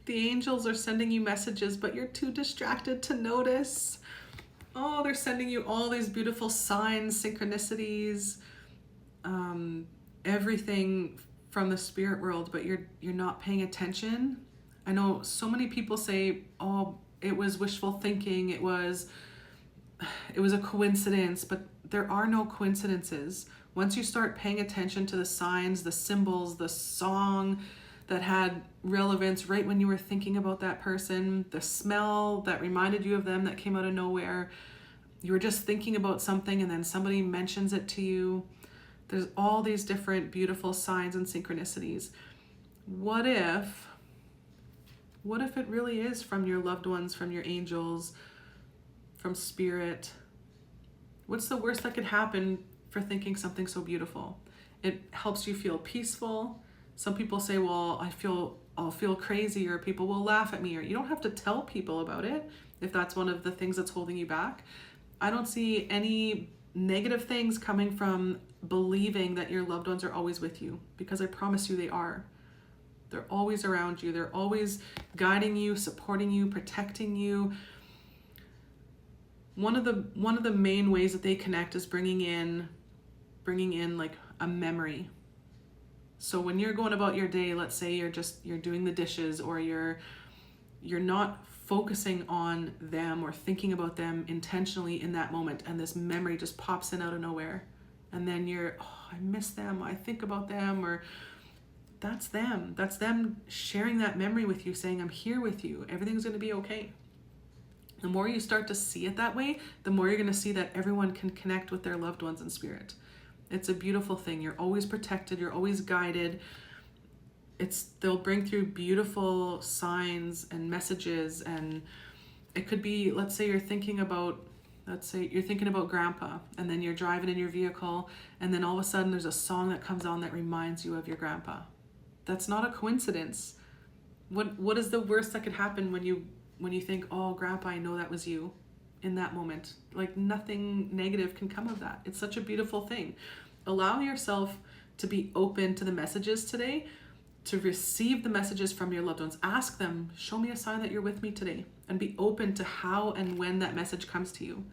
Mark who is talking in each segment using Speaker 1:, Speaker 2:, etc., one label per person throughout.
Speaker 1: The angels are sending you messages, but you're too distracted to notice. Oh, they're sending you all these beautiful signs, synchronicities, everything from the spirit world, but you're not paying attention. I know so many people say, "Oh, it was wishful thinking. It was a coincidence," but there are no coincidences. Once you start paying attention to the signs, the symbols, the song that had relevance right when you were thinking about that person, the smell that reminded you of them that came out of nowhere, you were just thinking about something and then somebody mentions it to you. There's all these different beautiful signs and synchronicities. What if it really is from your loved ones, from your angels, from spirit? What's the worst that could happen for thinking something so beautiful? It helps you feel peaceful. Some people say, well, I'll feel crazy, or people will laugh at me, or you don't have to tell people about it if that's one of the things that's holding you back. I don't see any negative things coming from believing that your loved ones are always with you, because I promise you they are. They're always around you. They're always guiding you, supporting you, protecting you. One of the main ways that they connect is bringing in like a memory. So when you're going about your day, let's say you're doing the dishes, or you're not focusing on them or thinking about them intentionally in that moment, and this memory just pops in out of nowhere, and then I miss them, I think about them, or that's them sharing that memory with you, saying, I'm here with you, everything's going to be okay. The more you start to see it that way, the more you're going to see that everyone can connect with their loved ones in spirit. It's a beautiful thing. You're always protected, you're always guided. They'll bring through beautiful signs and messages, and it could be, let's say you're thinking about grandpa, and then you're driving in your vehicle, and then all of a sudden there's a song that comes on that reminds you of your grandpa. That's not a coincidence. What is the worst that could happen when you think, oh, grandpa, I know that was you in that moment? Like, nothing negative can come of that. It's such a beautiful thing. Allow yourself to be open to the messages today, to receive the messages from your loved ones. Ask them, show me a sign that you're with me today, and be open to how and when that message comes to you.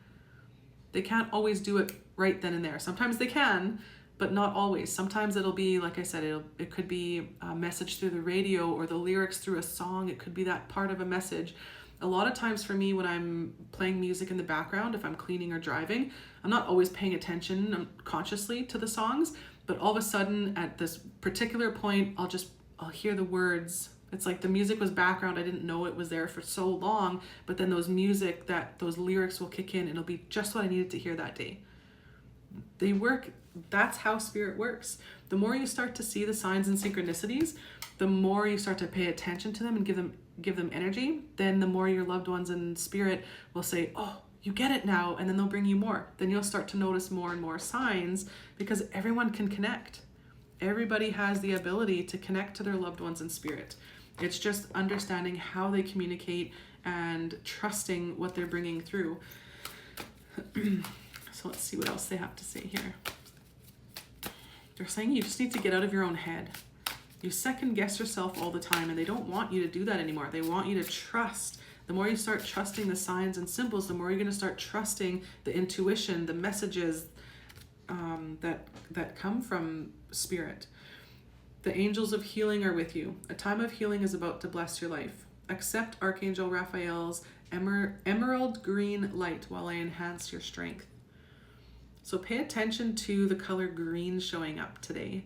Speaker 1: They can't always do it right then and there. Sometimes they can, but not always. Sometimes it'll be, like I said, it could be a message through the radio, or the lyrics through a song. It could be that part of a message. A lot of times for me, when I'm playing music in the background, if I'm cleaning or driving, I'm not always paying attention consciously to the songs, but all of a sudden at this particular point, I'll hear the words. It's like the music was background. I didn't know it was there for so long, but then those lyrics will kick in, and it'll be just what I needed to hear that day. They work. That's how spirit works. The more you start to see the signs and synchronicities, the more you start to pay attention to them and give them energy, then the more your loved ones in spirit will say, oh, you get it now, and then they'll bring you more. Then you'll start to notice more and more signs, because everyone can connect. Everybody has the ability to connect to their loved ones in spirit. It's just understanding how they communicate and trusting what they're bringing through. So let's see what else they have to say here. They're saying you just need to get out of your own head. You second guess yourself all the time, and they don't want you to do that anymore. They want you to trust. The more you start trusting the signs and symbols, the more you're going to start trusting the intuition, the messages that come from spirit. The angels of healing are with you. A time of healing is about to bless your life. Accept Archangel Raphael's emerald green light while I enhance your strength. So pay attention to the color green showing up today.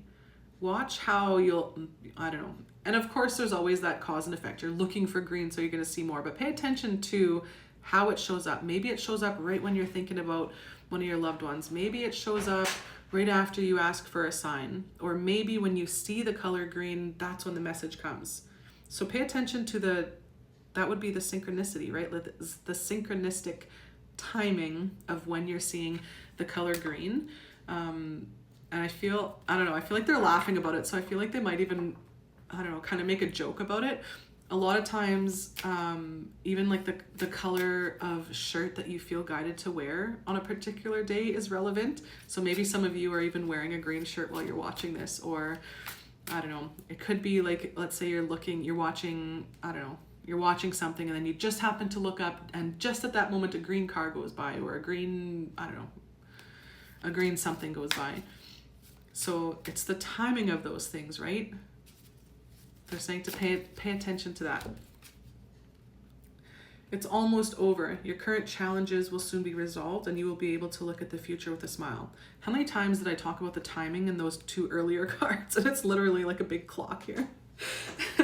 Speaker 1: Watch how and of course there's always that cause and effect. You're looking for green, so you're going to see more, but pay attention to how it shows up. Maybe it shows up right when you're thinking about one of your loved ones. Maybe it shows up right after you ask for a sign, or maybe when you see the color green, that's when the message comes. So pay attention to that would be the synchronicity, right? The synchronistic timing of when you're seeing the color green. And I feel like they're laughing about it. So I feel like they might even, kind of make a joke about it. A lot of times, even like the color of shirt that you feel guided to wear on a particular day is relevant. So maybe some of you are even wearing a green shirt while you're watching this, or I don't know, it could be like, let's say you're watching, I don't know, you're watching something and then you just happen to look up and just at that moment a green car goes by, or a green, I don't know, a green something goes by. So it's the timing of those things, right? They're saying to pay attention to that. It's almost over. Your current challenges will soon be resolved and you will be able to look at the future with a smile. How many times did I talk about the timing in those two earlier cards? And it's literally like a big clock here.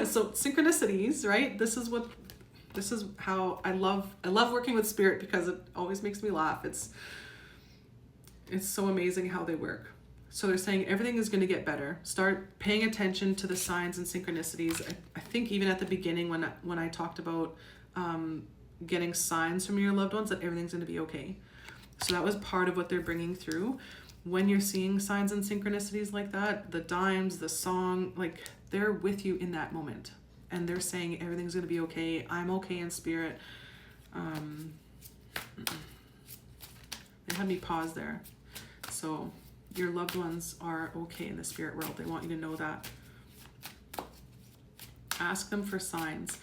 Speaker 1: So synchronicities, right? This is how I love working with spirit, because it always makes me laugh. It's so amazing how they work. So they're saying everything is going to get better. Start paying attention to the signs and synchronicities. I think even at the beginning when I talked about getting signs from your loved ones that everything's going to be okay. So that was part of what they're bringing through. When you're seeing signs and synchronicities like that, the dimes, the song, like they're with you in that moment. And they're saying everything's going to be okay. I'm okay in spirit. They had me pause there. So your loved ones are okay in the spirit world. They want you to know that. Ask them for signs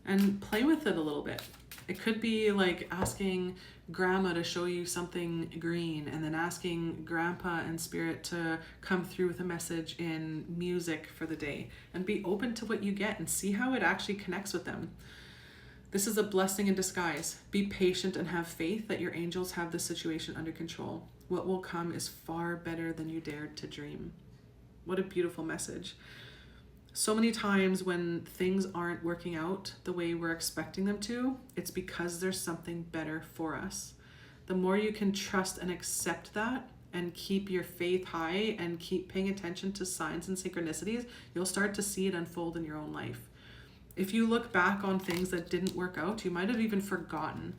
Speaker 1: and play with it a little bit. It could be like asking grandma to show you something green, and then asking grandpa and spirit to come through with a message in music for the day, and be open to what you get and see how it actually connects with them. This is a blessing in disguise. Be patient and have faith that your angels have the situation under control. What will come is far better than you dared to dream. What a beautiful message. So many times when things aren't working out the way we're expecting them to, it's because there's something better for us. The more you can trust and accept that and keep your faith high and keep paying attention to signs and synchronicities, you'll start to see it unfold in your own life. If you look back on things that didn't work out, you might have even forgotten.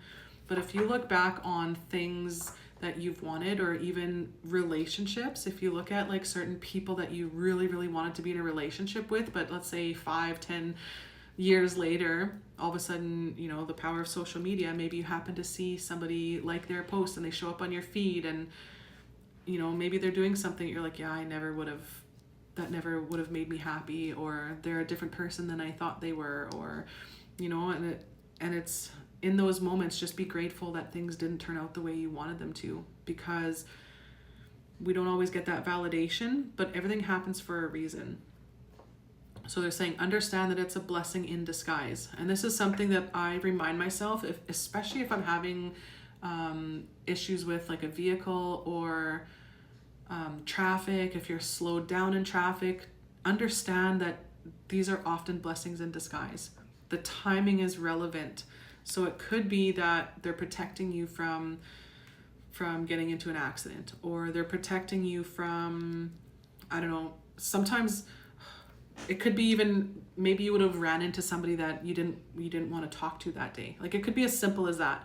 Speaker 1: But if you look back on things that you've wanted, or even relationships, if you look at like certain people that you really, really wanted to be in a relationship with, but let's say 5-10 years later, all of a sudden, you know, the power of social media, maybe you happen to see somebody like their post and they show up on your feed, and, you know, maybe they're doing something you're like, yeah, that never would have made me happy, or they're a different person than I thought they were, or, you know, and it's in those moments, just be grateful that things didn't turn out the way you wanted them to, because we don't always get that validation, but everything happens for a reason. So they're saying, understand that it's a blessing in disguise. And this is something that I remind myself, especially if I'm having issues with like a vehicle or traffic, if you're slowed down in traffic, understand that these are often blessings in disguise. The timing is relevant. So it could be that they're protecting you from getting into an accident, or they're protecting you from, I don't know, sometimes it could be even maybe you would have ran into somebody that you didn't want to talk to that day. Like it could be as simple as that.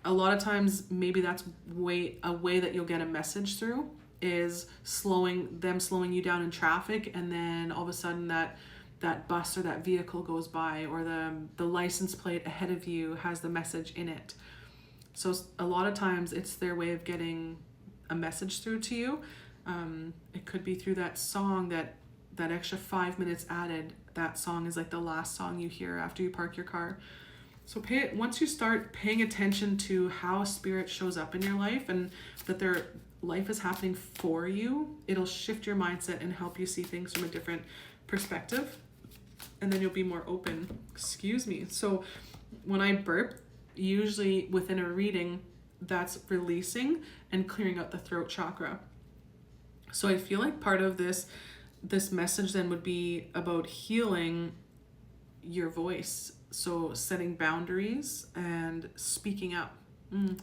Speaker 1: A lot of times maybe that's a way that you'll get a message through is slowing you down in traffic, and then all of a sudden that bus or that vehicle goes by, or the license plate ahead of you has the message in it. So a lot of times it's their way of getting a message through to you. It could be through that song, that extra 5 minutes added. That song is like the last song you hear after you park your car. So once you start paying attention to how spirit shows up in your life, and that their life is happening for you, it'll shift your mindset and help you see things from a different perspective. And then you'll be more open. Excuse me. So when I burp, usually within a reading, that's releasing and clearing out the throat chakra. So I feel like part of this message then would be about healing your voice. So setting boundaries and speaking up.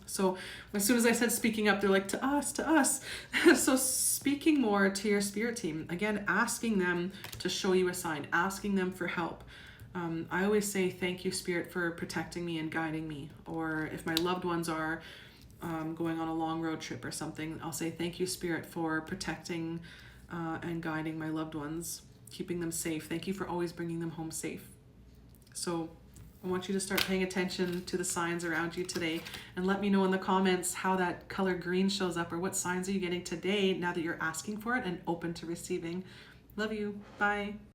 Speaker 1: So as soon as I said speaking up, they're like, to us. So speaking more to your spirit team. Again, asking them to show you a sign, asking them for help. I always say, thank you, Spirit, for protecting me and guiding me. Or if my loved ones are going on a long road trip or something, I'll say, thank you, Spirit, for protecting and guiding my loved ones, keeping them safe. Thank you for always bringing them home safe. So I want you to start paying attention to the signs around you today, and let me know in the comments how that color green shows up, or what signs are you getting today now that you're asking for it and open to receiving. Love you. Bye.